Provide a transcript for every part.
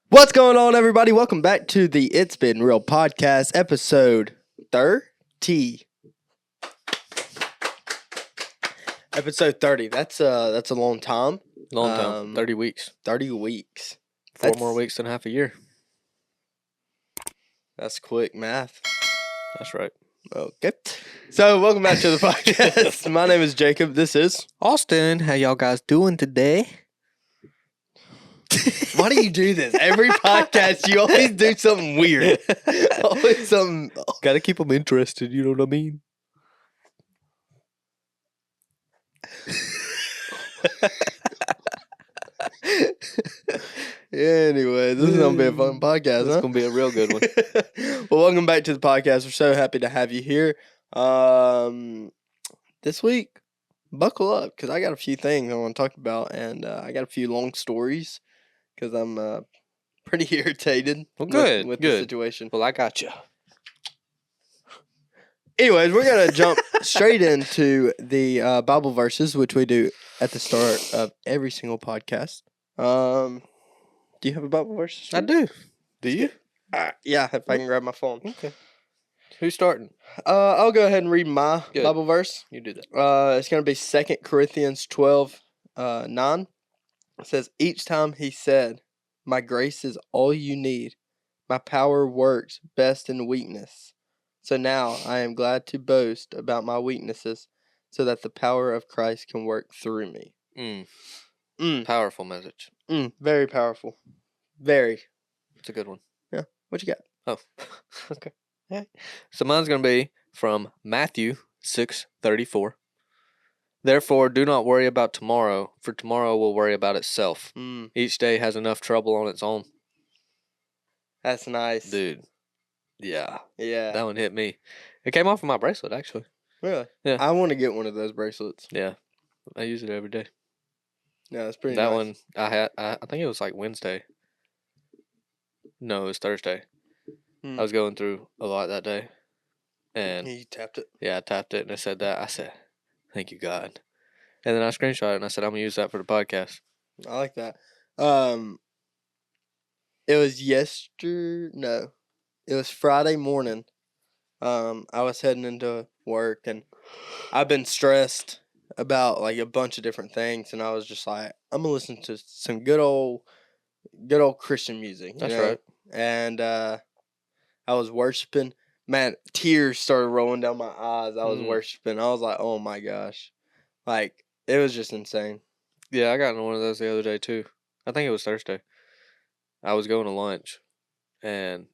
What's going on, everybody? Welcome back to the It's Been Real podcast, episode 30. Episode 30. That's a long time. Long time. 30 weeks. 30 weeks. Four more weeks than half a year. That's quick math. That's right. Okay. So, welcome back to the podcast. My name is Jacob. This is Austin. How y'all guys doing today? Why do you do this? Every podcast, you always do something weird. Always something. Gotta keep them interested, you know what I mean? Anyway, this is going to be a fun podcast, It's going to be a real good one. Well, welcome back to the podcast. We're so happy to have you here. This week, buckle up, because I got a few things I want to talk about, and I got a few long stories, because I'm pretty irritated with the situation. Well, I got you. Anyways, we're going to jump straight into the Bible verses, which we do at the start of every single podcast. Do you have a Bible verse? I do. Do you? Yeah, if I can grab my phone. Okay. Who's starting? I'll go ahead and read my Bible verse. You do that. It's going to be 2 Corinthians 12, 9. It says, each time he said, my grace is all you need. My power works best in weakness. So now I am glad to boast about my weaknesses so that the power of Christ can work through me. Powerful message. Very powerful. Very. It's a good one. Yeah. What you got? Oh, okay. Yeah. So mine's going to be from Matthew 6:34. Therefore, do not worry about tomorrow, for tomorrow will worry about itself. Each day has enough trouble on its own. That's nice. Dude. Yeah. Yeah. That one hit me. It came off of my bracelet, actually. Really? Yeah. I want to get one of those bracelets. Yeah. I use it every day. Yeah, that's pretty That nice. one, I think it was like Wednesday. No, it was Thursday. I was going through a lot that day. And You tapped it? yeah, I tapped it and it said that. I said, thank you, God. And then I screenshot it and I said, I'm going to use that for the podcast. I like that. It was it was Friday morning. I was heading into work and I've been stressed about like a bunch of different things, and I was just like, I'm gonna listen to some good old Christian music. That's right. And I was worshiping. Man, tears started rolling down my eyes. I was worshiping. I was like, oh my gosh, like it was just insane. Yeah, I got in one of those the other day too. I think it was Thursday. I was going to lunch and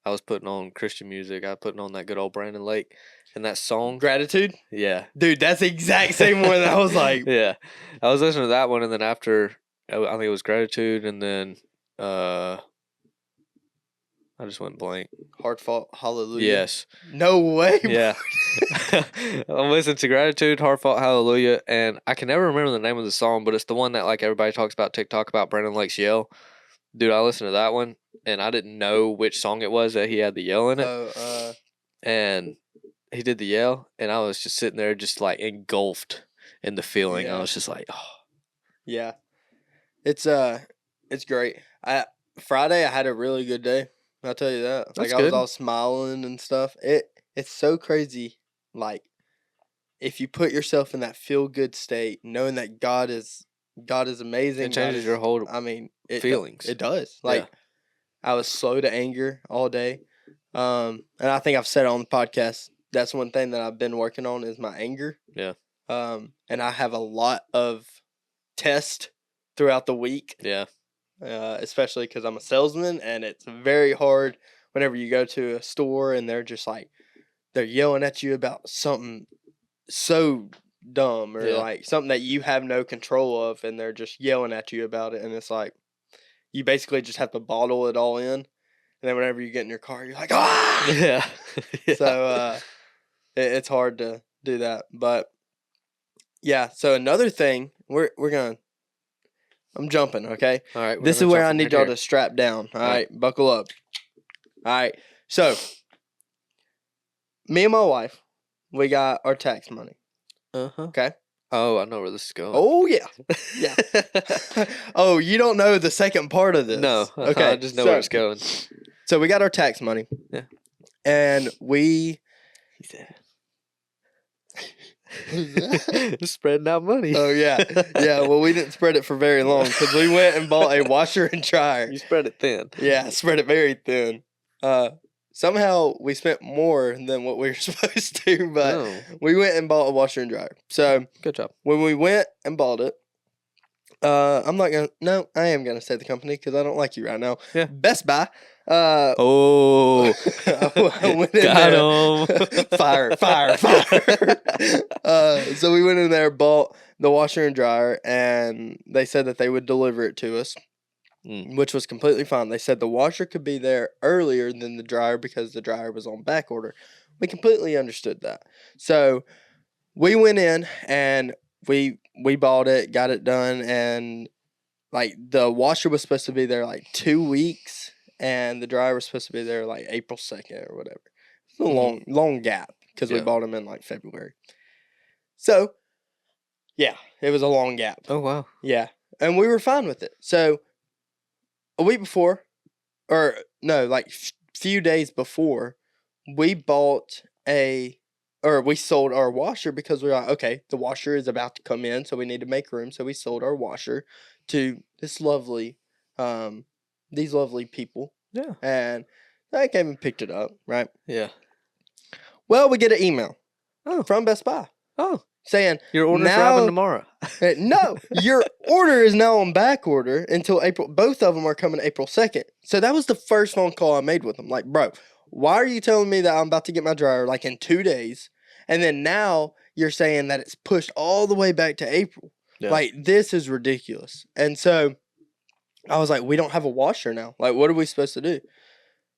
I was putting on Christian music. I was putting on that good old Brandon Lake and that song. Gratitude? Yeah. Dude, that's the exact same one. I was like, yeah. I was listening to that one and then after, I think it was Gratitude and then I just went blank. Heartfelt Hallelujah. Yes. No way. Yeah. I'm listening to Gratitude, Heartfelt Hallelujah, and I can never remember the name of the song, but it's the one that like everybody talks about TikTok about Brandon Lake's yell. Dude, I listened to that one, and I didn't know which song it was that he had the yell in it. And he did the yell, and I was just sitting there just like engulfed in the feeling. Yeah. I was just like, oh. Yeah. It's great. Friday I had a really good day. I'll tell you that. That's I was good. all smiling and stuff. It's so crazy. Like, if you put yourself in that feel good state, knowing that God is amazing. It changes your whole feelings. It does. Like, I was slow to anger all day. And I think I've said it on the podcast, that's one thing that I've been working on is my anger. Yeah. And I have a lot of tests throughout the week. Yeah. Especially because I'm a salesman, and it's very hard whenever you go to a store and they're just like, they're yelling at you about something so dumb or like something that you have no control of, and they're just yelling at you about it, and it's like you basically just have to bottle it all in, and then whenever you get in your car, you're like, ah, Yeah. So it's hard to do that, but yeah. So another thing, we're gonna. I'm jumping, okay? All right. This is where I need y'all to strap down. All right, buckle up. All right. So, me and my wife, we got our tax money. Uh-huh. Okay. Oh, I know where this is going. Oh, yeah. Yeah. Oh, you don't know the second part of this. No. Okay. I just know where it's going. So we got our tax money. Yeah. And we... He said... Spreading out money. Oh, yeah. Yeah, well, we didn't spread it for very long because we went and bought a washer and dryer. You spread it thin. Yeah, spread it very thin. Somehow we spent more than what we were supposed to, but Oh, we went and bought a washer and dryer. So good job. when we went and bought it, I'm not gonna. No, I am gonna say the company because I don't like you right now. Yeah. Best Buy. Oh, I went in got there. him. Fire! So we went in there, bought the washer and dryer, and they said that they would deliver it to us, which was completely fine. They said the washer could be there earlier than the dryer because the dryer was on back order. We completely understood that. So we went in and we bought it, got it done, and like the washer was supposed to be there like 2 weeks, and the dryer was supposed to be there like April 2nd or whatever. It's a long gap because we Yeah. bought them in like February. So yeah, it was a long gap. Oh, wow. Yeah, and we were fine with it. So a week before, or no, like few days before, we bought we sold our washer because we were like, okay, the washer is about to come in, so we need to make room. So we sold our washer to these lovely people, Yeah. and they came and picked it up, right? Yeah. Well, we get an email Oh. from Best Buy Oh, saying, your order's Now- arriving tomorrow. no, your order is now on back order until April. Both of them are coming April 2nd. So that was the first phone call I made with them. Like, bro, why are you telling me that I'm about to get my dryer like in 2 days? And then now you're saying that it's pushed all the way back to April. Yeah. Like, this is ridiculous. And so I was like, we don't have a washer now. Like, what are we supposed to do?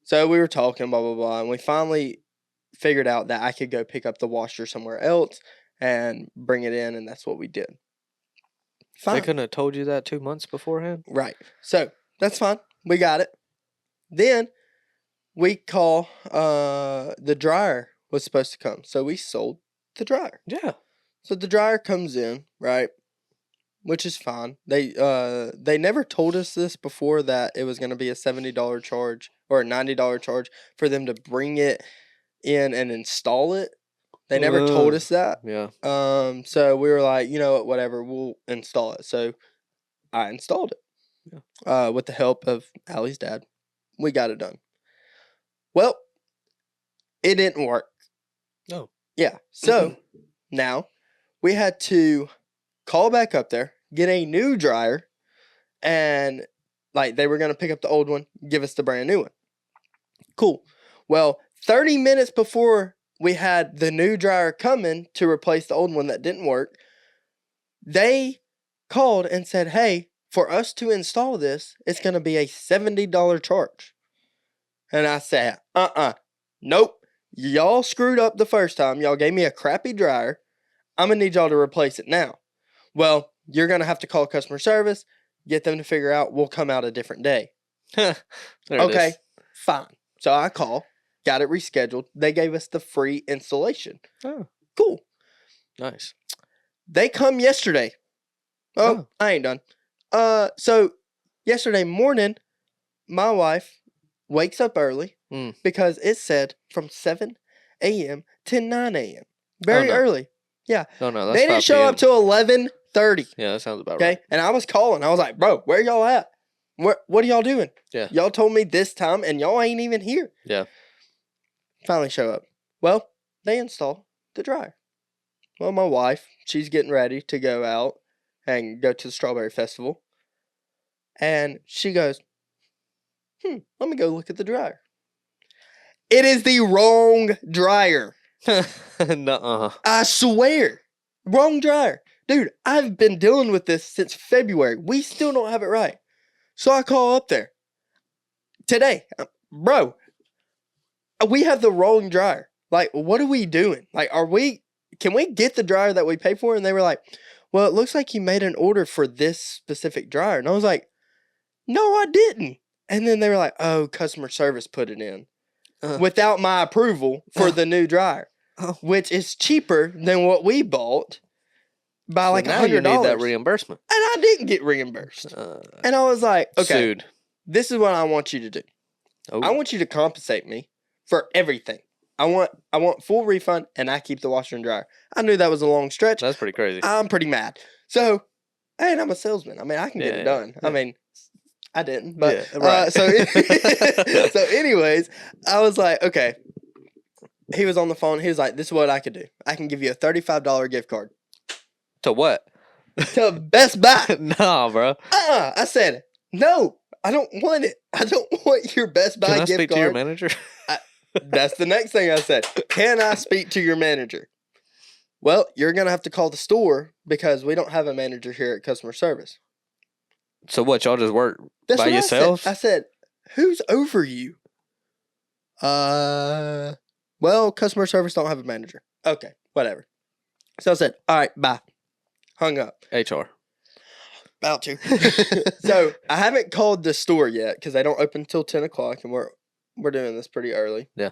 So we were talking, blah, blah, blah. And we finally figured out that I could go pick up the washer somewhere else and bring it in. And that's what we did. They Fine. couldn't have told you that 2 months beforehand? Right. So that's fine. We got it. Then we call the dryer was supposed to come. So we sold the dryer. Yeah. So the dryer comes in, right? Which is fine. They never told us this before that it was going to be a $70 charge or a $90 charge for them to bring it in and install it. They never told us that. Yeah. So we were like, you know what, whatever, we'll install it. So I installed it. With the help of Allie's dad. We got it done. Well, it didn't work. No. Yeah. So now we had to call back up there, get a new dryer, and like they were going to pick up the old one, give us the brand new one. Cool. Well, 30 minutes before we had the new dryer coming to replace the old one that didn't work, they called and said, hey, for us to install this, it's going to be a $70 charge. And I said, nope. Y'all screwed up the first time. Y'all gave me a crappy dryer. I'm going to need y'all to replace it now. Well, you're going to have to call customer service, get them to figure out we'll come out a different day. There it Okay, is. fine. So I call, got it rescheduled. They gave us the free installation. Oh, Cool. nice. They come yesterday. Oh, Oh. I ain't done. So yesterday morning, my wife wakes up early Mm. because it said from 7 a.m. to 9 a.m. Very no. early. No, that's They didn't 5 show up p.m. till 11:30. Yeah, that sounds about Okay, right. and I was calling. I was like, "Bro, where y'all at? What are y'all doing? Yeah. Y'all told me this time, and y'all ain't even here." Yeah. Finally show up. Well, they install the dryer. Well, my wife, she's getting ready to go out and go to the Strawberry Festival, and she goes, let me go look at the dryer. It is the wrong dryer. Nuh-uh. I swear. Wrong dryer. Dude, I've been dealing with this since February. We still don't have it right. So I call up there today. Bro, we have the wrong dryer. Like, what are we doing? Like, can we get the dryer that we pay for? And they were like, well, it looks like you made an order for this specific dryer. And I was like, no, I didn't. And then they were like, oh, customer service put it in without my approval for the new dryer. Oh. which is cheaper than what we bought by So like now you $100. need that reimbursement. And I didn't get reimbursed. And I was like, okay, Sued. this is what I want you to do. Oh. I want you to compensate me for everything. I want full refund, and I keep the washer and dryer. I knew that was a long stretch. That's pretty crazy. I'm pretty mad. So, and I'm a salesman. I mean, I can get it done. Yeah. I mean, I didn't, but Yeah, right. so anyways, I was like, okay. He was on the phone. He was like, "This is what I could do. I can give you a $35 gift card To what? to Best Buy." Nah, bro. I said, "No, I don't want it. I don't want your Best Buy Can I gift speak card." to your manager? That's the next thing I said. Can I speak to your manager? Well, you're gonna have to call the store because we don't have a manager here at customer service. So what? Y'all just work That's by what yourselves? I said, who's over you? Well, customer service don't have a manager. Okay, whatever. So I said, all right, bye. Hung up. HR. About to. So I haven't called the store yet because they don't open until 10 o'clock, and we're doing this pretty early. Yeah.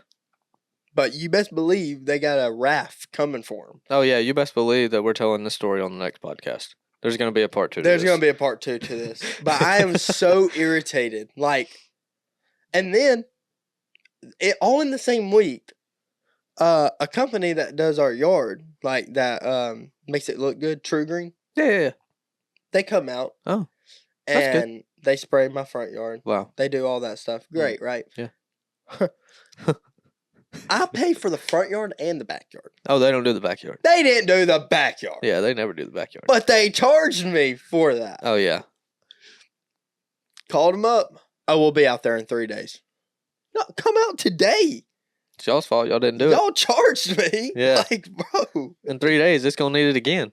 But you best believe they got a raft coming for them. Oh yeah, you best believe that we're telling this story on the next podcast. There's gonna be a part 2. There's going to be a part 2 to this. But I am so irritated. Like, and then, all in the same week, a company that does our yard, like that makes it look good, True Green, Yeah. they come out. Oh, that's good. And they spray my front yard. Wow. They do all that stuff. Great, right? Yeah. I pay for the front yard and the backyard. Oh, they don't do the backyard. They didn't do the backyard. Yeah, they never do the backyard. But they charged me for that. Oh yeah. Called them up. Oh, we'll be out there in 3 days. No, come out today. It's y'all's fault. Y'all didn't do Y'all charged me. Yeah. Like, bro. it. In 3 days, it's gonna need it again.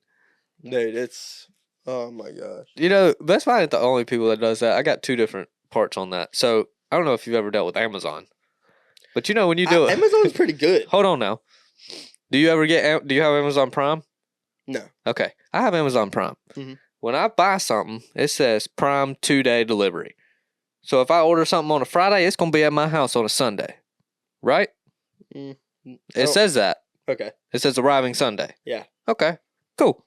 Dude, it's, oh my gosh. You know, Best Buy ain't the only people that does that. I got 2 different parts on that. So I don't know if you've ever dealt with Amazon, but you know when you do it. Amazon's pretty good. Hold on now. Do you ever get? Do you have Amazon Prime? No. Okay, I have Amazon Prime. Mhm. When I buy something, it says Prime 2-day delivery. So if I order something on a Friday, it's gonna be at my house on a Sunday, right? Mm, It says that. Okay. It says arriving Sunday. Yeah. Okay. Cool.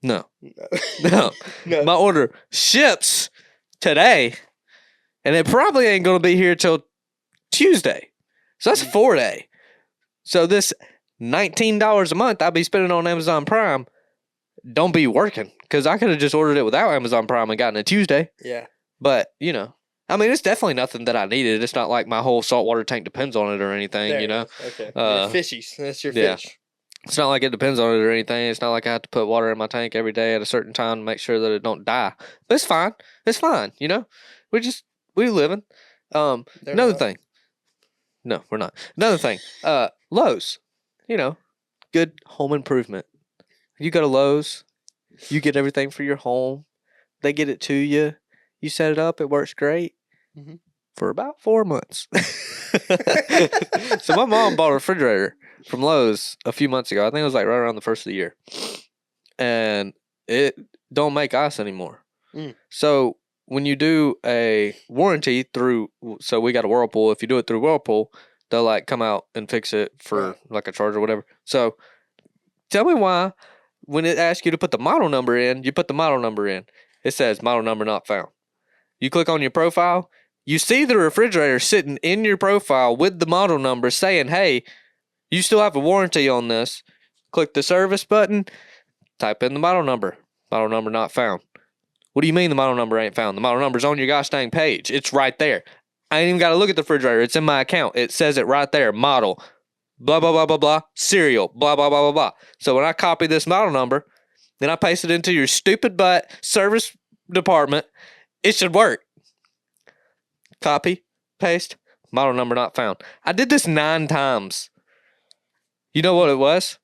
No. No. No. No. My order ships today, and it probably ain't gonna be here till Tuesday. So that's 4-day. So this $19 a month I'll be spending on Amazon Prime don't be working because I could have just ordered it without Amazon Prime and gotten it Tuesday. Yeah. But you know, I mean, it's definitely nothing that I needed. It's not like my whole saltwater tank depends on it or anything. There You it know, is. Okay. uh, Your fishies. That's your yeah. fish. it's not like it depends on it or anything. It's not like I have to put water in my tank every day at a certain time to make sure that it don't die. But it's fine. It's fine. You know, we living. They're Another not. thing. No, we're not. Another thing. Lowe's. You know, good home improvement. You go to Lowe's, you get everything for your home. They get it to you. You set it up. It works great Mhm. for about 4 months. So my mom bought a refrigerator from Lowe's a few months ago. I think it was like right around the first of the year, and it don't make ice anymore. Mm. So when you do a warranty through, so we got a Whirlpool. If you do it through Whirlpool, they'll like come out and fix it for Right. like a charge or whatever. So tell me why when it asks you to put the model number in, you put the model number in. It says model number not found. You click on your profile, you see the refrigerator sitting in your profile with the model number saying, hey, you still have a warranty on this. Click the service button, type in the model number not found. What do you mean the model number ain't found? The model number's on your gosh dang page. It's right there. I ain't even got to look at the refrigerator. It's in my account. It says it right there. Model, blah, blah, blah, blah, blah. Serial, blah, blah, blah, blah, blah. So when I copy this model number, then I paste it into your stupid butt service department, it should work. Copy, paste, model number not found. I did this 9 times. You know what it was?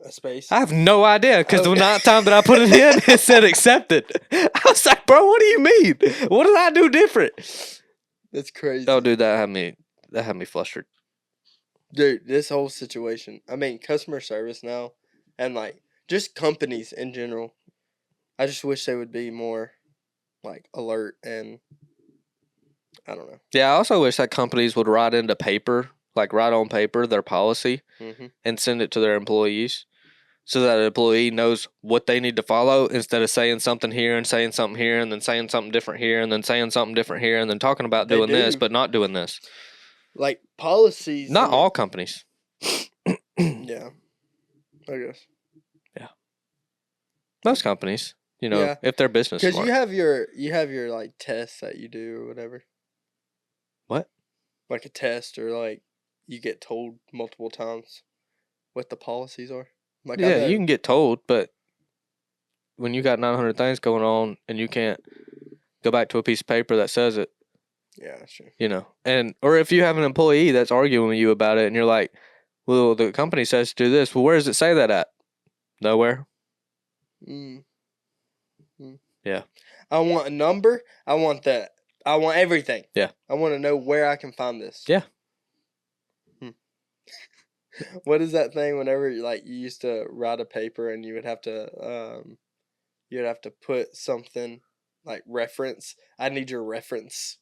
A space. I have no idea because the Okay. 9th time that I put it in, it said accepted. I was like, bro, what do you mean? What did I do different? That's crazy. Oh, dude, that had me flustered. Dude, this whole situation. I mean, customer service now, and like just companies in general. I just wish they would be more like alert and I don't know. Yeah, I also wish that companies would write into paper like write on paper their policy Mm-hmm. and send it to their employees so that an employee knows what they need to follow instead of saying something here and saying something here and then saying something different here and then saying something different here and then talking about They doing this do. but not doing this. Like policies. Not all companies. Yeah. I guess. Most companies, you know, Yeah. if they're business Because smart. you have your like tests that you do or whatever. What? Like a test or like you get told multiple times what the policies are. Like I Yeah, know. you can get told, but when you got 900 things going on and you can't go back to a piece of paper that says it, Yeah, that's true. you know, and or if you have an employee that's arguing with you about it and you're like, well, the company says to do this. Well, where does it say that at? Nowhere. Mm. Yeah. I want a number. I want everything. Yeah. I want to know where I can find this. Yeah. What is that thing whenever like you used to write a paper and you would have to put something like reference. I need your reference.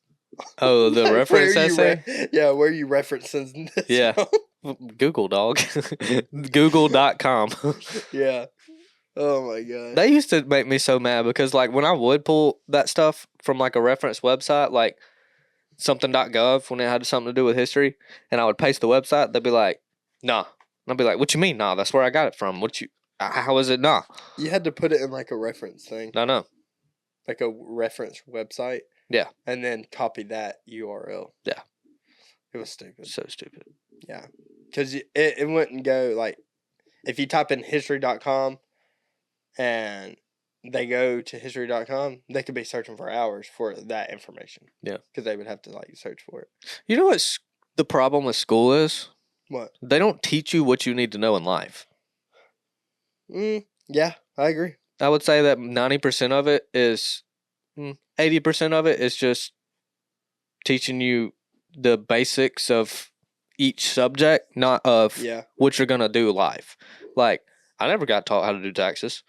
Oh, the Like, reference where you essay? yeah, where you referencing this Yeah. from. Google, dog. Google.com. Yeah. Oh my gosh. They used to make me so mad because, like, when I would pull that stuff from, like, a reference website, like something.gov, when it had something to do with history, and I would paste the website, they'd be like, nah. And I'd be like, what you mean, nah? That's where I got it from. How is it, nah? You had to put it in like a reference thing, No. like a reference website. Yeah. And then copy that URL. Yeah. It was stupid. So stupid. Yeah. Because it wouldn't go like, if you type in history.com and they go to history.com, they could be searching for hours for that information. Yeah. Because they would have to like search for it. You know what the problem with school is? What? They don't teach you what you need to know in life. Yeah, I agree. I would say that 90% of it is, 80% of it is just teaching you the basics of each subject, not of Yeah. what you're going to do live. Like, I never got taught how to do taxes.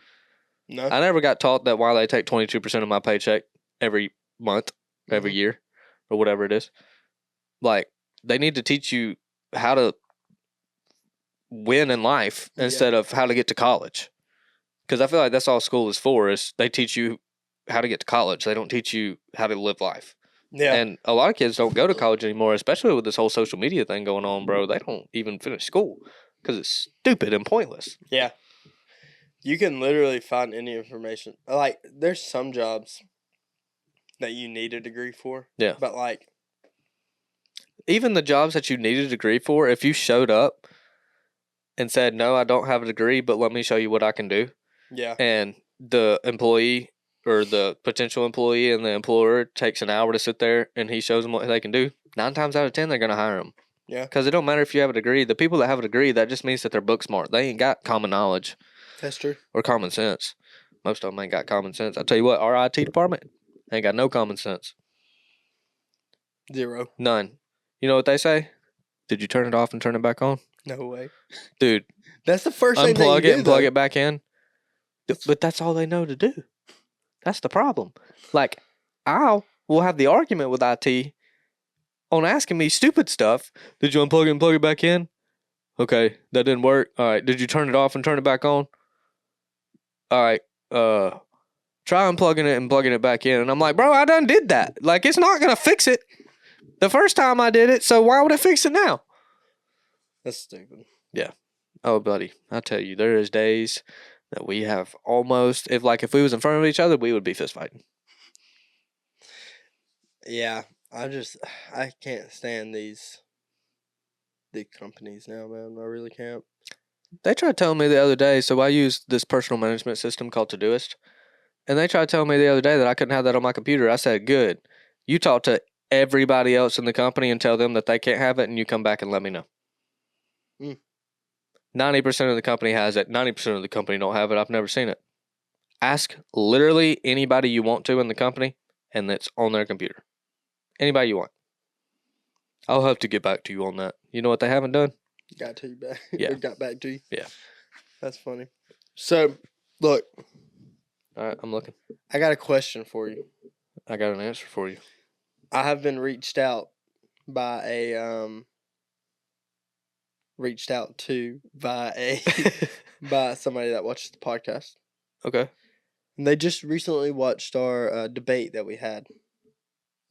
No. I never got taught that why they take 22% of my paycheck every month, every year, or whatever it is. Like, they need to teach you how to win in life instead of how to get to college. Because I feel like that's all school is for, is they teach you how to get to college. They don't teach you how to live life. Yeah. And a lot of kids don't go to college anymore, especially with this whole social media thing going on, bro. They don't even finish school because it's stupid and pointless. Yeah. You can literally find any information. Like, there's some jobs that you need a degree for. Yeah. But, like, even the jobs that you need a degree for, if you showed up and said, no, I don't have a degree, but let me show you what I can do. Yeah. And the employee or the potential employee and the employer takes an hour to sit there and he shows them what they can do, 9 times out of 10, they're going to hire them. Yeah. Because it don't matter if you have a degree. The people that have a degree, that just means that they're book smart. They ain't got common knowledge. That's true. Or common sense. Most of them ain't got common sense. I tell you what, our IT department ain't got no common sense. 0. None. You know what they say? Did you turn it off and turn it back on? No way. Dude, That's the first thing unplug that you it and plug it back in. But that's all they know to do. That's the problem. Like, I will have the argument with IT on asking me stupid stuff. Did you unplug it and plug it back in? Okay, that didn't work. All right, did you turn it off and turn it back on? All right, try unplugging it and plugging it back in. And I'm like, bro, I done did that. Like, it's not going to fix it the first time I did it, so why would it fix it now? That's stupid. Yeah. Oh, buddy, I tell you, there is days that we have almost, if we was in front of each other, we would be fist fighting. Yeah. I can't stand these big companies now, man. I really can't. They tried telling me the other day, so I use this personal management system called Todoist, and they tried telling me the other day that I couldn't have that on my computer. I said, good. You talk to everybody else in the company and tell them that they can't have it, and you come back and let me know. 90% of the company has it. 90% of the company don't have it. I've never seen it. Ask literally anybody you want to in the company, and it's on their computer. Anybody you want. I'll have to get back to you on that. You know what they haven't done? Got to you back. Yeah. Got back to you. Yeah. That's funny. So, look. All right, I'm looking. I got a question for you. I got an answer for you. I have been reached out by a reached out to by by somebody that watches the podcast. Okay. And they just recently watched our debate that we had.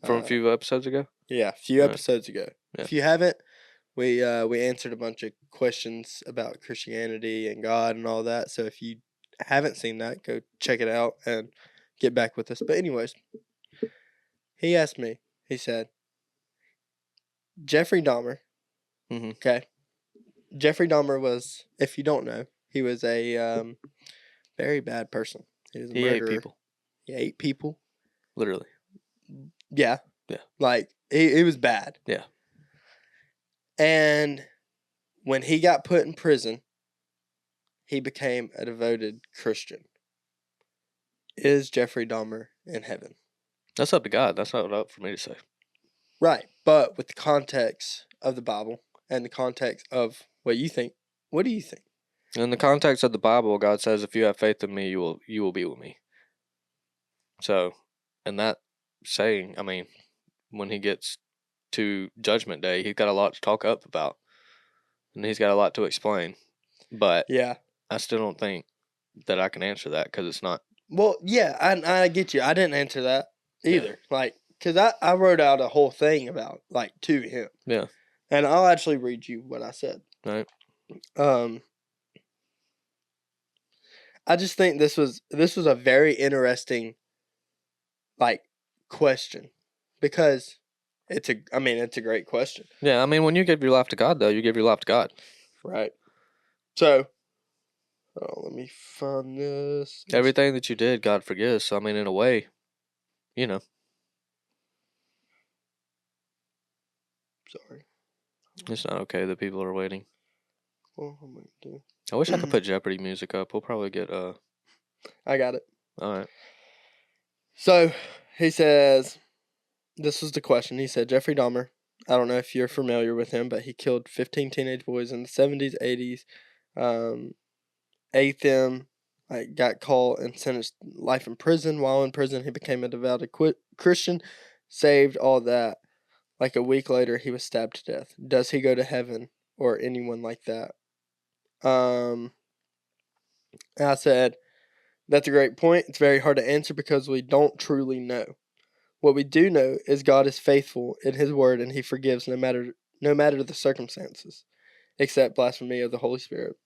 From a few episodes ago? Yeah, a few Right. episodes ago. Yeah. If you haven't, we answered a bunch of questions about Christianity and God and all that. So if you haven't seen that, go check it out and get back with us. But anyways, he asked me, he said, Jeffrey Dahmer, Mhm. okay? Jeffrey Dahmer was, if you don't know, he was a very bad person. He was a He ate murderer. people. He ate people. Literally. Yeah. Yeah. Like, he was bad. Yeah. And when he got put in prison, he became a devoted Christian. Is Jeffrey Dahmer in heaven? That's up to God. That's not up for me to say. Right. But with the context of the Bible and the context of what you think, what do you think? In the context of the Bible, God says, if you have faith in me, you will be with me. So, in that saying, I mean, when he gets to Judgment Day, he's got a lot to talk up about. And he's got a lot to explain. But Yeah. I still don't think that I can answer that because it's not. Well, yeah, I get you. I didn't answer that Yeah. either. Like, because I wrote out a whole thing about, like, to him. Yeah. And I'll actually read you what I said. Right. I just think this was a very interesting, like, question, because it's a great question, Yeah, I mean, when you give your life to God, though, you give your life to God. right? So, let me find this. Everything that you did, God forgives. So, I mean, in a way, you know. Sorry. It's not okay that people are waiting. Well, I'm gonna do. I wish I could put Jeopardy music up. We'll probably get I got it. all right. So he says, this was the question. He said, Jeffrey Dahmer. I don't know if you're familiar with him, but he killed 15 teenage boys in the 70s, 80s. Ate them. Like, got caught and sentenced life in prison. While in prison, he became a devout Christian. Saved all that. Like a week later, he was stabbed to death. Does he go to heaven or anyone like that? And I said, that's a great point. It's very hard to answer because we don't truly know. What we do know is God is faithful in his word and he forgives no matter the circumstances, except blasphemy of the Holy Spirit.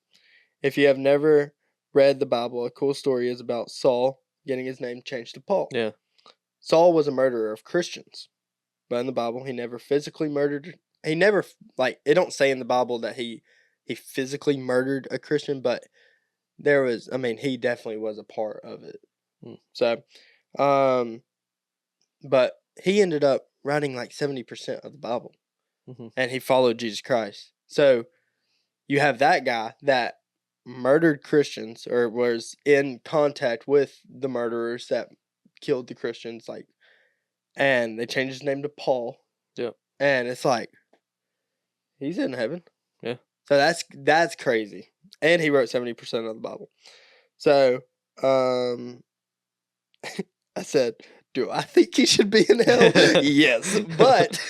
If you have never read the Bible, a cool story is about Saul getting his name changed to Paul. Yeah. Saul was a murderer of Christians. But in the Bible, he never physically murdered. He never, like, it don't say in the Bible that he physically murdered a Christian, but there was, he definitely was a part of it. So, but he ended up writing like 70% of the Bible. Mhm. And he followed Jesus Christ. So you have that guy that murdered Christians or was in contact with the murderers that killed the Christians, like, and they changed his name to Paul. Yep. And it's like, he's in heaven. Yeah. So that's crazy. And he wrote 70% of the Bible. So, I said, do I think he should be in hell? Yes. But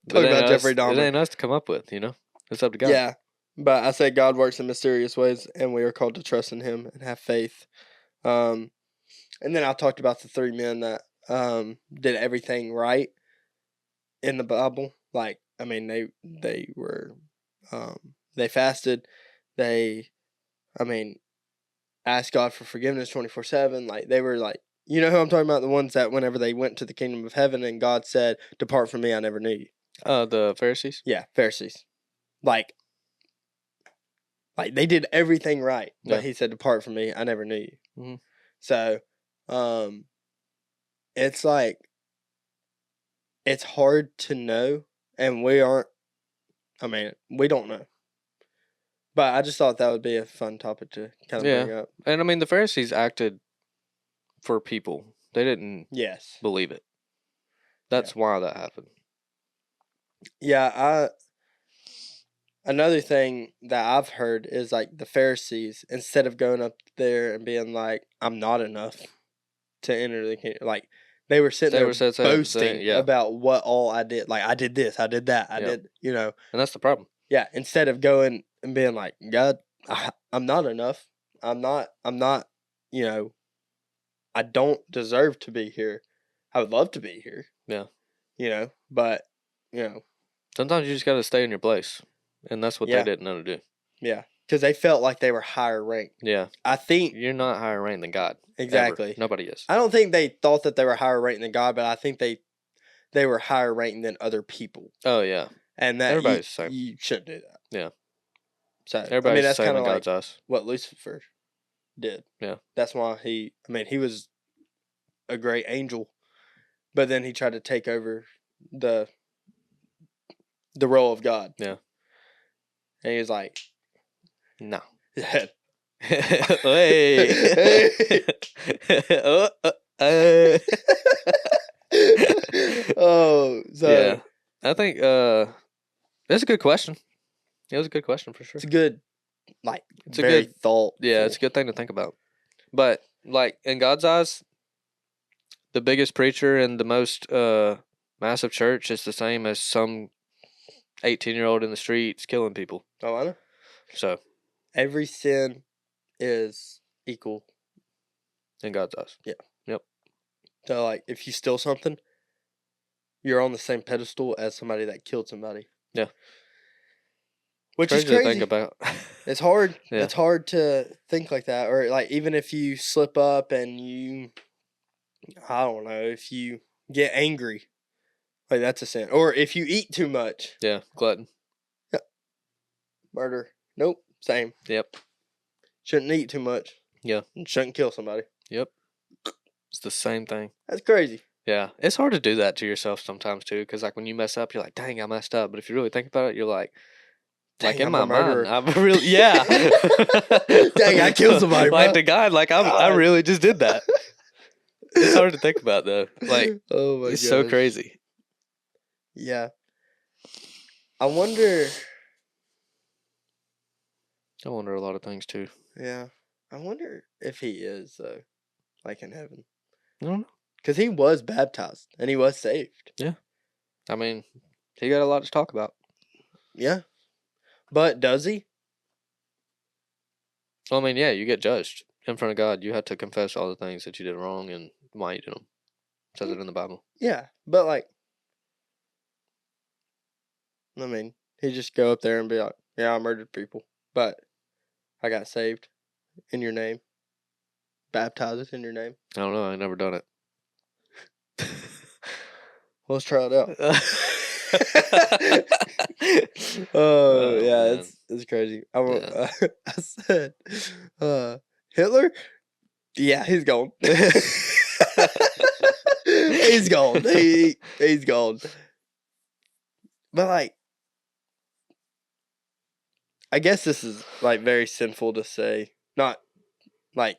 talk about Jeffrey Dahmer. It ain't us to come up with, you know? It's up to God. Yeah. But I said God works in mysterious ways and we are called to trust in him and have faith. And then I talked about the three men that did everything right in the Bible. Like, they were they fasted, they asked God for forgiveness 24/7. Like, they were like, you know who I'm talking about? The ones that whenever they went to the kingdom of heaven and God said, "Depart from me, I never knew you." The Pharisees? Yeah, Pharisees. Like they did everything right, but Yeah. he said, "Depart from me, I never knew you." Mm-hmm. So, it's like, it's hard to know, and we don't know. But I just thought that would be a fun topic to kind of bring up. And the Pharisees acted for people. They didn't Yes. believe it. That's why that happened. Yeah, another thing that I've heard is, like, the Pharisees, instead of going up there and being like, I'm not enough to enter the kingdom, like, they were sitting there boasting about what all I did. Like, I did this, I did that, I did, And that's the problem. Yeah, instead of going and being like, God, I'm not enough. I'm not, you know, I don't deserve to be here. I would love to be here. Yeah. You know, but, you know, Sometimes you just got to stay in your place. And that's what Yeah. they didn't know to do. yeah, because they felt like they were higher ranked. Yeah. I think You're not higher ranked than God. ever. exactly. Nobody is. I don't think they thought that they were higher ranked than God, but I think they were higher ranked than other people, Oh, yeah. and that Everybody's the same. you shouldn't do that. Yeah. So Everybody's I mean, the that's same kind in of like God's eyes. what Lucifer did. Yeah. That's why he was a great angel, but then he tried to take over the role of God. Yeah. And he was like, No. yeah. Hey. Oh, so Yeah. I think that's a good question. It was a good question for sure. it's a good, like, It's a very good- thought. Yeah, it's a good thing to think about. But like in God's eyes, the biggest preacher in the most massive church is the same as some 18-year-old in the streets killing people. Oh, I know. So Every sin is equal. in God's eyes. So, like, if you steal something, you're on the same pedestal as somebody that killed somebody. Yeah. Which is Crazy to crazy. think about. It's hard. Yeah. It's hard to think like that. Or, like, even if you slip up and you, I don't know, if you get angry, like, that's a sin. Or if you eat too much, Yeah, glutton. murder. Nope. Same. Yep. Shouldn't eat too much. Yeah. And shouldn't kill somebody. Yep. It's the same thing. That's crazy. Yeah, it's hard to do that to yourself sometimes too, because like when you mess up, you're like, "Dang, I messed up." But if you really think about it, you're like Dang, in I'm my a murderer. mind, I'm really yeah. Dang, I killed somebody, Like bro. to God, like I God. really just did that. It's hard to think about though. Like oh my it's so gosh. crazy. Yeah. I wonder. I wonder a lot of things too. Yeah. I wonder if he is, though, like in heaven. I don't know. Because he was baptized and he was saved. I mean, he got a lot to talk about. Yeah. But does he? Well, I mean, yeah, you get judged in front of God. You have to confess all the things that you did wrong and why you did them. It says it in the Bible. Yeah. But, like, I mean, he just go up there and be like, yeah, I murdered people. But I got saved in your name. Baptized in your name. I don't know. I never done it. Well, let's try it out. Oh, Oh yeah, man. it's crazy. I Yeah. I said, Hitler. Yeah, he's gone. He's gone. He's gone. But like, I guess this is like very sinful to say. Not like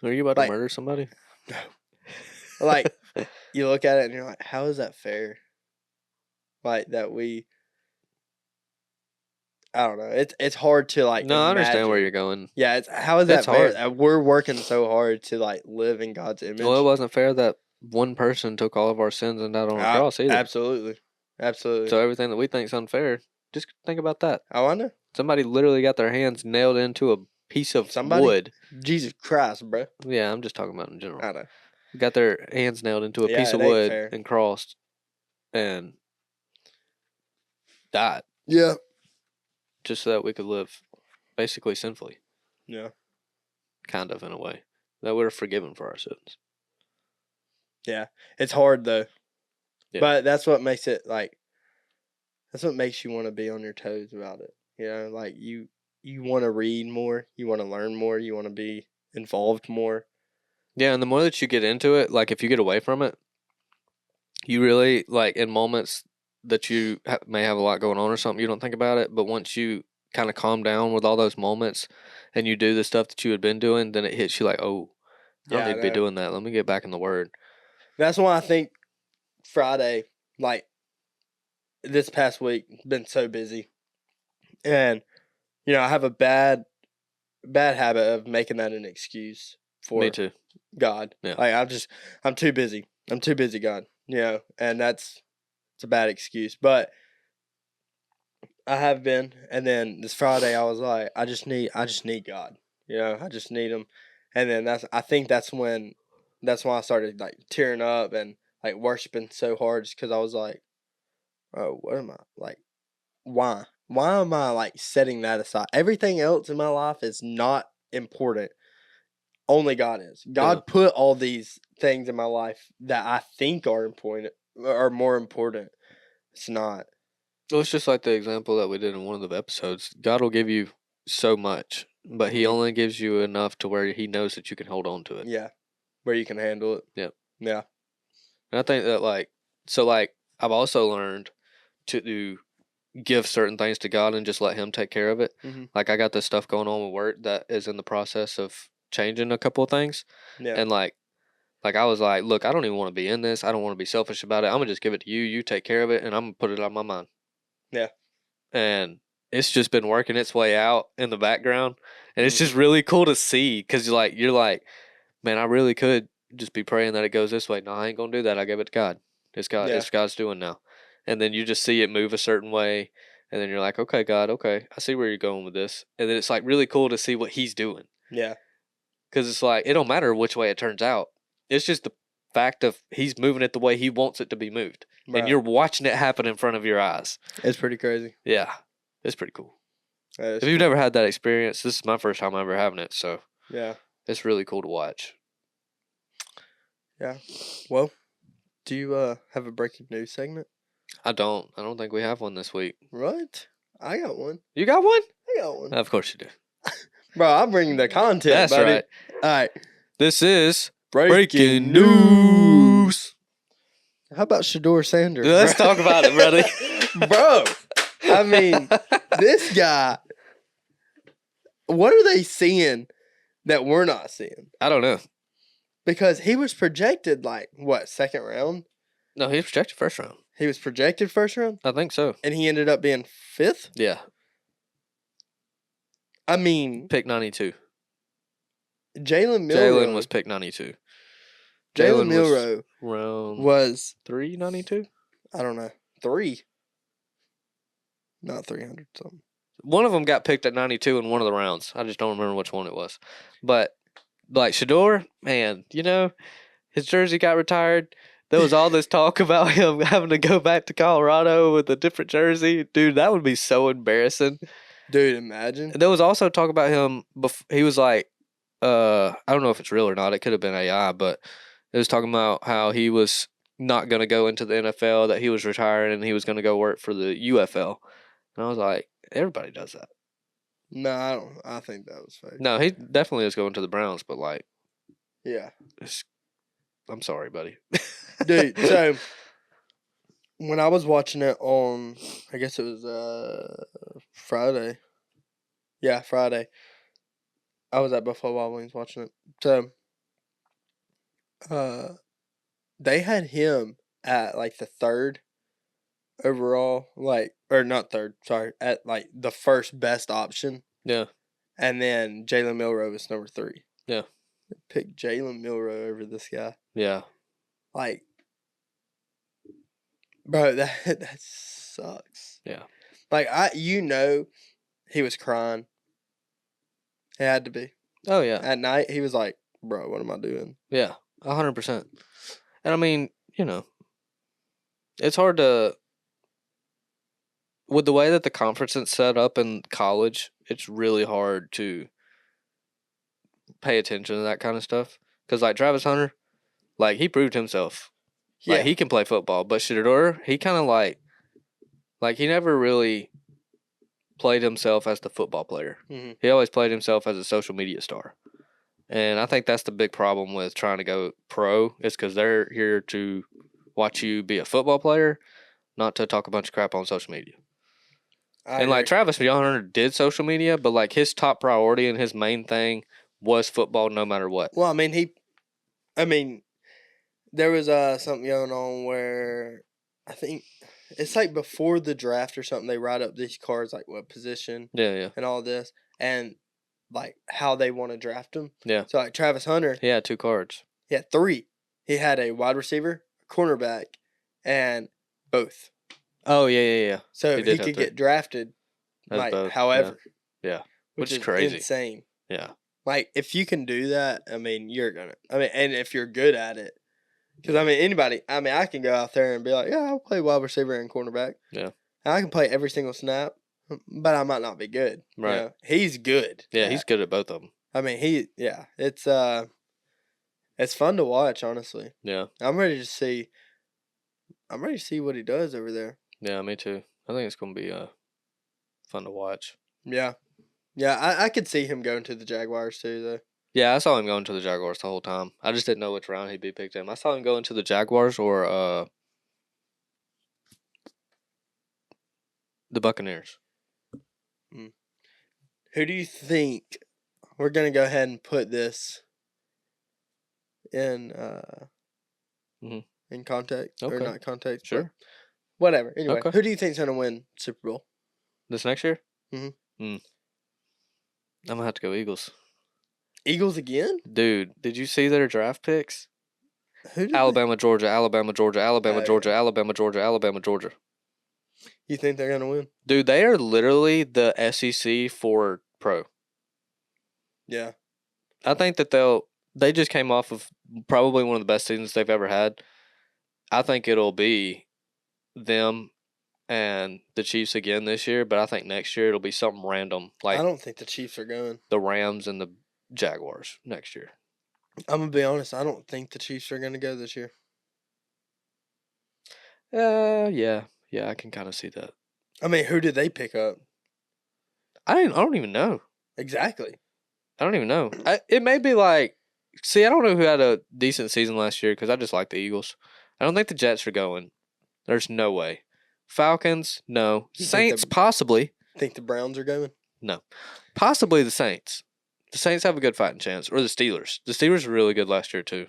Are you about Like- to murder somebody? like you look at it and you're like, how is that fair? Like that we. I don't know. It's hard to like. No, I understand where imagine. you're going. Yeah, it's how is that It's fair? hard. That we're working so hard to like live in God's image. Well, it wasn't fair that one person took all of our sins and died on a cross either. Absolutely, absolutely. So everything that we think is unfair, just think about that. Oh, I know. Somebody literally got their hands nailed into a piece of Somebody? wood. Jesus Christ, bro. Yeah, I'm just talking about in general. I know. Got their hands nailed into a Yeah, piece of it ain't wood fair. and crossed and died Yeah. just so that we could live basically sinfully, Yeah. kind of in a way. That we're forgiven for our sins. It's hard though. Yeah. But that's what makes it like. That's what makes you want to be on your toes about it. You know, like you want to read more, you want to learn more, you want to be involved more. Yeah, and the more that you get into it, like if you get away from it, you really, like in moments that you may have a lot going on or something, you don't think about it. But once you kind of calm down with all those moments and you do the stuff that you had been doing, then it hits you like, oh, I don't Yeah, I need to be know. doing that. Let me get back in the Word. That's why I think Friday, like this past week, been so busy, and you know I have a bad habit of making that an excuse for Me too. God. Yeah. Like I'm too busy. I'm too busy, God. You know, and it's a bad excuse. But I have been, and then this Friday I was like, I just need God. You know, I just need him, and then I think that's when I started like tearing up and like worshiping so hard, just because I was like, oh, what am I like? Why? Why am I like setting that aside? Everything else in my life is not important. Only God is. God put all these things in my life that I think are important or more important. It's not. Well, it's just like the example that we did in one of the episodes. God will give you so much, but He Mhm. only gives you enough to where He knows that you can hold on to it. Yeah, where you can handle it. Yep. Yeah. And I think that I've also learned to give certain things to God and just let Him take care of it. Mm-hmm. Like I got this stuff going on with work that is in the process of changing a couple of things, Yeah. and like I was like, look, I don't even want to be in this. I don't want to be selfish about it. I'm gonna just give it to you. You take care of it, and I'm gonna put it on my mind. Yeah. And it's just been working its way out in the background, and it's just Mhm. really cool to see because you're like, man, I really could just be praying that it goes this way. No, I ain't gonna do that. I gave it to God. Yeah. It's God's doing now, and then you just see it move a certain way, and then you're like, okay, God, okay, I see where you're going with this, and then it's like really cool to see what He's doing Yeah. because it's like it don't matter which way it turns out. It's just the fact of He's moving it the way He wants it to be moved, and Right. you're watching it happen in front of your eyes. It's pretty crazy. Yeah, it's pretty cool. If you've never had that experience, this is my first time ever having it, so Yeah. it's really cool to watch. Yeah. Well, do you have a breaking news segment? I don't think we have one this week. What? I got one. You got one? I got one. Of course you do. Bro, I'm bringing the content, That's buddy. right. All right. This is Breaking news. How about Shador Sanders? Let's bro? talk about it, brother. Bro, I mean, this guy, what are they seeing that we're not seeing? I don't know. Because he was projected like, what, second round? No, he was projected first round. He was projected first round? I think so. And he ended up being fifth? Yeah. I mean, Pick 92. Jalen Milroe. Jalen was pick 92. Jalen was Milroe round was, 392? I don't know, 3. Not 300 something. One of them got picked at 92 in one of the rounds. I just don't remember which one it was. But, like, Shador, man, you know, his jersey got retired. There was all this talk about him having to go back to Colorado with a different jersey. Dude, that would be so embarrassing. Dude, imagine. There was also talk about him. He was like, I don't know if it's real or not. It could have been AI, but it was talking about how he was not going to go into the NFL, that he was retiring, and he was going to go work for the UFL. And I was like, everybody does that. No, I don't. I think that was fake. No, he definitely is going to the Browns, but like, Yeah. I'm sorry, buddy. Dude, so when I was watching it on, I guess it was Friday. Yeah, Friday. I was at Buffalo Wild Wings watching it. So, they had him at like the third overall, like, or not third, sorry, at like the first best option. Yeah. And then Jalen Milroe was number 3. Yeah. Pick Jalen Milroe over this guy. Yeah. Like, bro, that sucks. Yeah. Like, he was crying. It had to be. Oh, yeah. At night, he was like, bro, what am I doing? Yeah. 100%. And I mean, you know, it's hard to, with the way that the conference is set up in college, it's really hard to pay attention to that kind of stuff. Because, like, Travis Hunter, like, he proved himself. Yeah. Like, he can play football. But Shador, he kind of, like, he never really played himself as the football player. Mm-hmm. He always played himself as a social media star. And I think that's the big problem with trying to go pro, is because they're here to watch you be a football player, not to talk a bunch of crap on social media. Like, Travis Hunter did social media, but, like, his top priority and his main thing was football no matter what. Well, I mean, there was something going on where I think it's like before the draft or something, they write up these cards, like what position Yeah. and all this, and like how they want to draft them. Yeah. So, like, Travis Hunter, He had 2 cards. he had 3. He had a wide receiver, a cornerback, and both. Oh, yeah. So He he did have could 3. get drafted As like, both, yeah. however. Yeah. Which Which is is crazy. insane. Yeah. Like, if you can do that, I mean, you're gonna. I mean, and if you're good at it, because I mean, anybody. I mean, I can go out there and be like, yeah, I'll play wide receiver and cornerback. Yeah. And I can play every single snap, but I might not be good. Right. You know? He's good. Yeah, he's good at both of them. I mean, it's fun to watch, honestly. Yeah. I'm ready to see what he does over there. Yeah, me too. I think it's gonna be fun to watch. Yeah. Yeah, I could see him going to the Jaguars too, though. Yeah, I saw him going to the Jaguars the whole time. I just didn't know which round he'd be picked in. I saw him going to the Jaguars or the Buccaneers. Who do you think we're gonna go ahead and put this in in context or Okay. not context? Sure. but whatever. Anyway, Okay. who do you think's gonna win Super Bowl? This next year? Mhm. I'm gonna have to go Eagles. Eagles again? Dude, did you see their draft picks? Who did Alabama, Georgia, Alabama, Georgia, Alabama, Oh, Georgia, yeah. Alabama, Georgia, Alabama, Georgia. You think they're gonna win? Dude, they are literally the SEC for pro. Yeah. I think that they just came off of probably one of the best seasons they've ever had. I think it'll be them and the Chiefs again this year, but I think next year it'll be something random I like don't think the Chiefs are going. the Rams and the Jaguars next year. I'm gonna be honest. I don't think the Chiefs are gonna go this year. Yeah, I can kind of see that. I mean, who did they pick up? I don't even know. Exactly. I don't even know. It may be like, see, I don't know who had a decent season last year because I just like the Eagles. I don't think the Jets are going. There's no way. Falcons, no. You think Saints, possibly. Think the Browns are going? No. Possibly the Saints. The Saints have a good fighting chance. Or the Steelers. The Steelers were really good last year, too.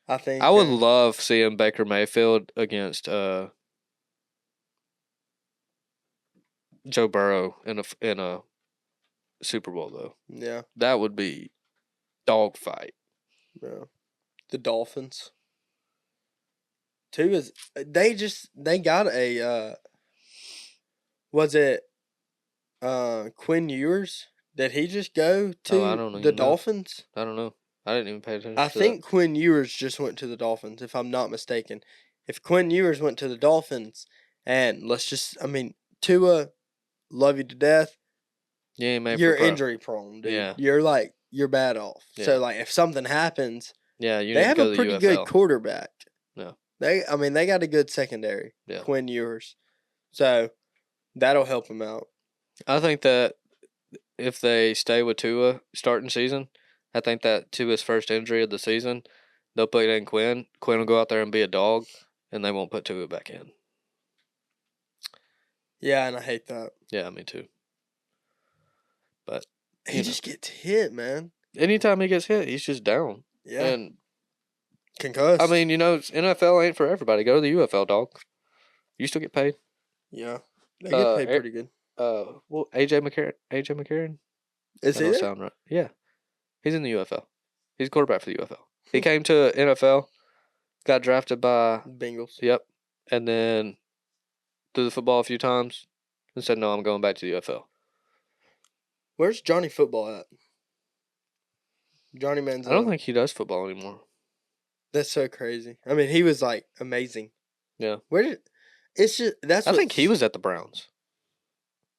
I think I would love seeing Baker Mayfield against Joe Burrow in a Super Bowl, though. Yeah. That would be dogfight. Yeah. The Dolphins. Two is they got a was it Quinn Ewers? Did he just go to I don't the even know. Dolphins? I don't know. I didn't even pay attention I to think Quinn Ewers just went to the Dolphins, if I'm not mistaken. If Quinn Ewers went to the Dolphins, and Tua, love you to death. that. Yeah, man. You're injury prone, dude. Yeah. You're bad off. Yeah. So like, if something happens, Yeah, you they need have to go a to pretty the good UFL. quarterback. Yeah. They got a good secondary. Yeah. Quinn Ewers, so that'll help him out. I think that if they stay with Tua starting season, I think that Tua's first injury of the season, they'll put in Quinn. Quinn will go out there and be a dog, and they won't put Tua back in. Yeah, and I hate that. Yeah, me too. But He just gets hit, man. anytime he gets hit, he's just down. Yeah, And concussed. I mean, NFL ain't for everybody. Go to the UFL, dog. You still get paid. yeah, they get paid pretty good. Well, AJ McCarron. Is That he don't there? sound right. Yeah, he's in the UFL. He's a quarterback for the UFL. He came to NFL, got drafted by Bengals? Yep, and then threw the football a few times, and said, "No, I'm going back to the UFL." Where's Johnny Football at? Johnny Manziel. I don't think he does football anymore. That's so crazy. I mean, he was like amazing. Yeah. Where did? It's just that's. I think he was at the Browns.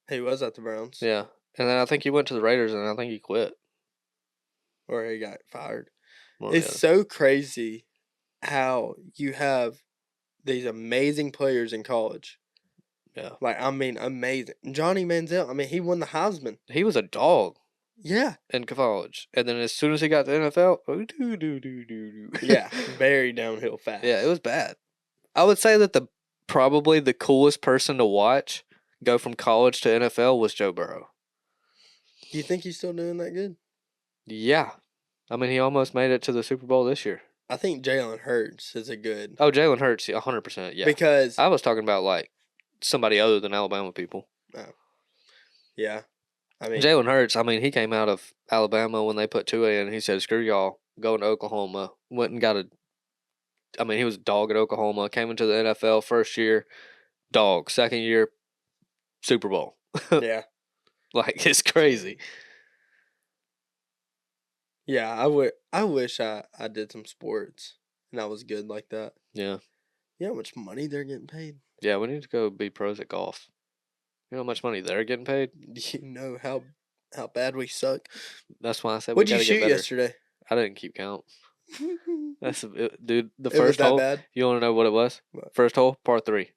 He was at the Browns. Yeah, and then I think he went to the Raiders, and I think he quit. Or he got fired. One or the It's other. so crazy how you have these amazing players in college. Yeah, Like, I mean, amazing. Johnny Manziel, I mean, he won the Heisman. he was a dog Yeah. in college, and then as soon as he got to NFL, Yeah. Very downhill fast. yeah, it was bad. I would say that probably the coolest person to watch go from college to NFL was Joe Burrow. Do you think he's still doing that good? Yeah, I mean he almost made it to the Super Bowl this year. I think Jalen Hurts is a good. Oh, Jalen Hurts, 100%. Yeah, Because, I was talking about like somebody other than Alabama people. yeah. I mean, Jalen Hurts, I mean, he came out of Alabama when they put Tua in. He said, "Screw y'all, going to Oklahoma." Went and got he was a dog at Oklahoma. Came into the NFL first year, dog. Second year, Super Bowl. Yeah. Like, it's crazy. Yeah, I wish I did some sports and I was good like that. Yeah. You know how much money they're getting paid? Yeah, we need to go be pros at golf. You know how much money they're getting paid? You know how bad we suck. That's why I said What'd we you got to get shoot better. yesterday? I didn't keep count. Dude, the It was first that hole, bad? you want to know what it was? What? First hole, par 3.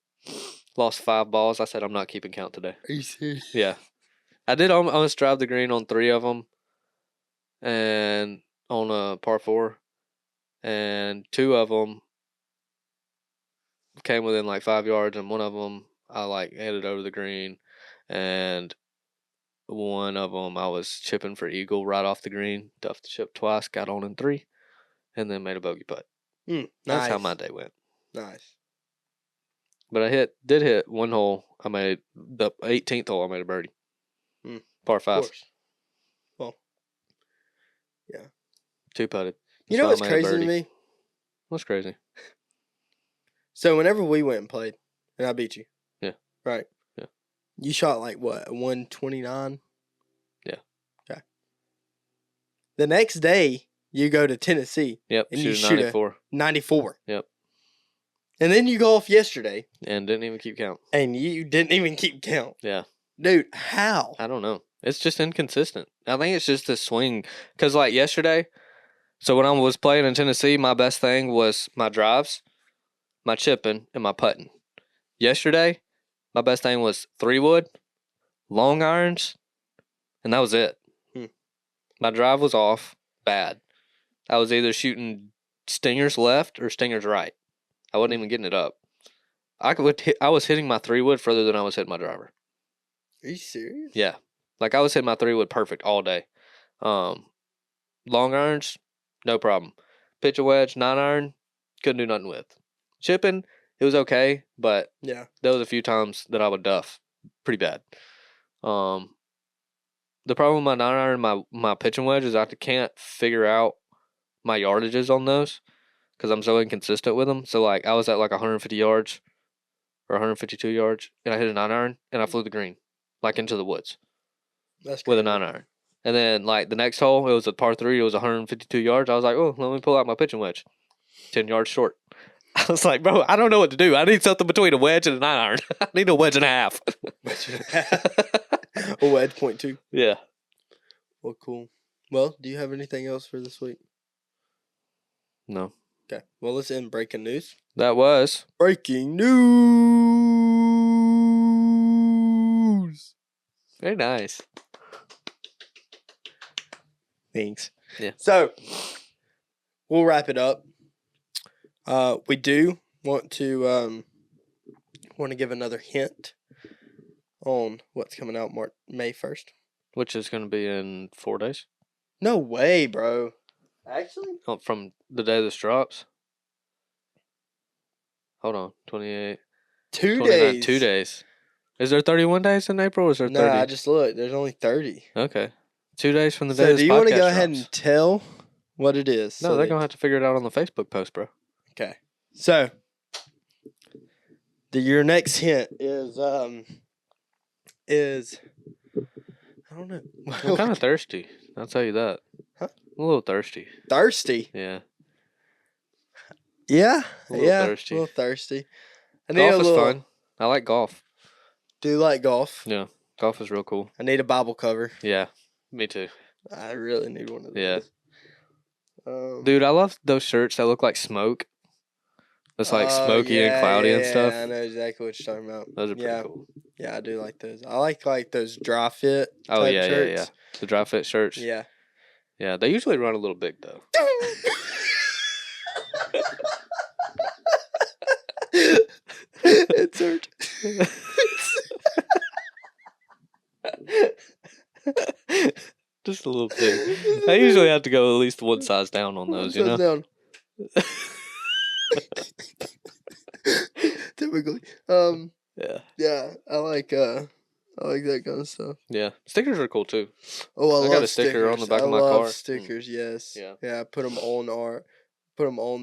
Lost 5 balls. I said, I'm not keeping count today. Are you serious? Yeah. I did almost drive the green on 3 of them and on a par 4. And 2 of them came within like 5 yards, and one of them I like headed over the green, and one of them I was chipping for eagle right off the green, duffed the chip twice, got on in 3, and then made a bogey putt. That's how my day went. Nice. But I did hit one hole. I made the 18th hole. I made a birdie. Par 5. Of course. Well, yeah. 2 putted. You know what's crazy to me? What's crazy? So whenever we went and played, and I beat you. Yeah. Right. Yeah. You shot like what, 129? Yeah. Okay. The next day, you go to Tennessee. Yep. And you shoot a shoot 94. 94. Yep. And then you golf yesterday. And didn't even keep count. And you didn't even keep count. Yeah. Dude, how? I don't know. It's just inconsistent. I think it's just the swing. Because, like, yesterday, so when I was playing in Tennessee, my best thing was my drives, my chipping, and my putting. Yesterday, my best thing was 3-wood, long irons, and that was it. My drive was off bad. I was either shooting stingers left or stingers right. I wasn't even getting it up. I was hitting my 3-wood further than I was hitting my driver. Are you serious? Yeah. Like, I was hitting my 3-wood perfect all day. Long irons, no problem. Pitch a wedge, 9-iron, couldn't do nothing with. Chipping, it was okay, but Yeah. there was a few times that I would duff pretty bad. The problem with my 9-iron, my pitching wedge, is I can't figure out my yardages on those because I'm so inconsistent with them. So, like, I was at like 150 yards or 152 yards, and I hit a 9-iron, and I flew the green, like, into the woods. That's with a crazy. 9-iron. And then, like, the next hole, it was a par 3. It was 152 yards. I was like, oh, let me pull out my pitching wedge. 10 yards short. I was like, bro, I don't know what to do. I need something between a wedge and a 9-iron. I need a wedge and a half. A wedge 0.2. Yeah. Well, cool. Well, do you have anything else for this week? No. Okay. Well, let's end breaking news. That was breaking news. very nice. Thanks. Yeah. So, we'll wrap it up. We do want to give another hint on what's coming out May 1st. Which is going to be in 4 days. No way, bro. Actually? Oh, from the day this drops. Hold on. 28. 2 29, days. 2 days. Is there 31 days in April or is there 30? No, I just looked. There's only 30. Okay. 2 days from the day So, this do you want to podcast go ahead drops. and tell what it is? No, they're going to have to figure it out on the Facebook post, bro. Okay. So, your next hint is I don't know. I'm kind of thirsty. I'll tell you that. Huh? I'm a little thirsty. Thirsty. Yeah. Yeah. A little thirsty. A little thirsty. Golf is fun. I like golf. Do you like golf? Yeah. Golf is real cool. I need a Bible cover. Yeah. Me too. I really need one of those. Yeah. Um, Dude, I love those shirts that look like smoke. It's like smoky and cloudy and stuff. Yeah, I know exactly what you're talking about. Those are pretty cool. Yeah, I do like those. I like those dry fit Oh, type yeah, shirts. yeah. The dry fit shirts. Yeah. Yeah, they usually run a little big, though. It's hurt. Just a little big. I usually have to go at least one size down on those, you know? Down. Typically. Yeah, I like that kind of stuff. Yeah. Stickers are cool, too. Oh, I got love a sticker stickers. on the back I of my love car. stickers, yes. Yeah. Yeah, I put them on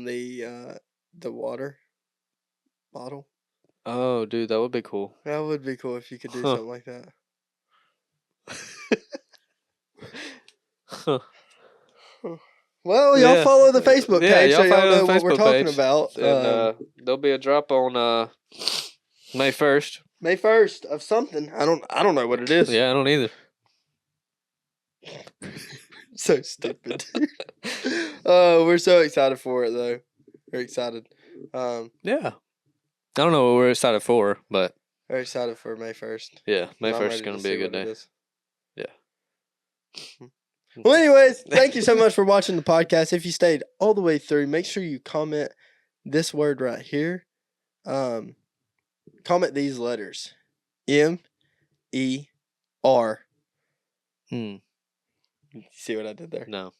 the water bottle. Oh, dude, that would be cool. That would be cool if you could do something like that. Well, y'all Yeah. follow the Facebook page so y'all follow know the what we're Facebook talking page. about. And there'll be a drop on May 1st. May 1st of something. I don't know what it is. Yeah, I don't either. So stupid. We're so excited for it though. Very excited. Yeah. I don't know what we're excited for, but Very excited for May 1st. yeah, May I'm 1st is ready going to to be a see good what it day. is. Yeah. Well, anyways, thank you so much for watching the podcast. If you stayed all the way through, make sure you comment this word right here. Comment these letters. M-E-R. See what I did there? No.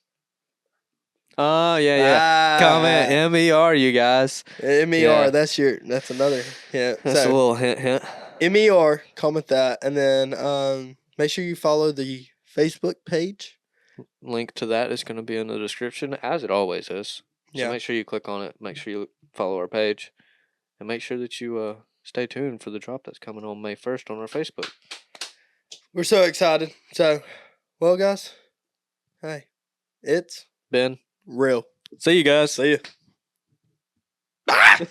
Oh, yeah. Comment M-E-R, you guys. M-E-R. Yeah. That's another hint. That's So, a little hint. M-E-R. Comment that. And then make sure you follow the Facebook page. Link to that is going to be in the description, as it always is. So Yeah. make sure you click on it. Make sure you follow our page. And make sure that you stay tuned for the drop that's coming on May 1st on our Facebook. We're so excited. So, well, guys, hey, it's Ben. real. See you guys. See ya.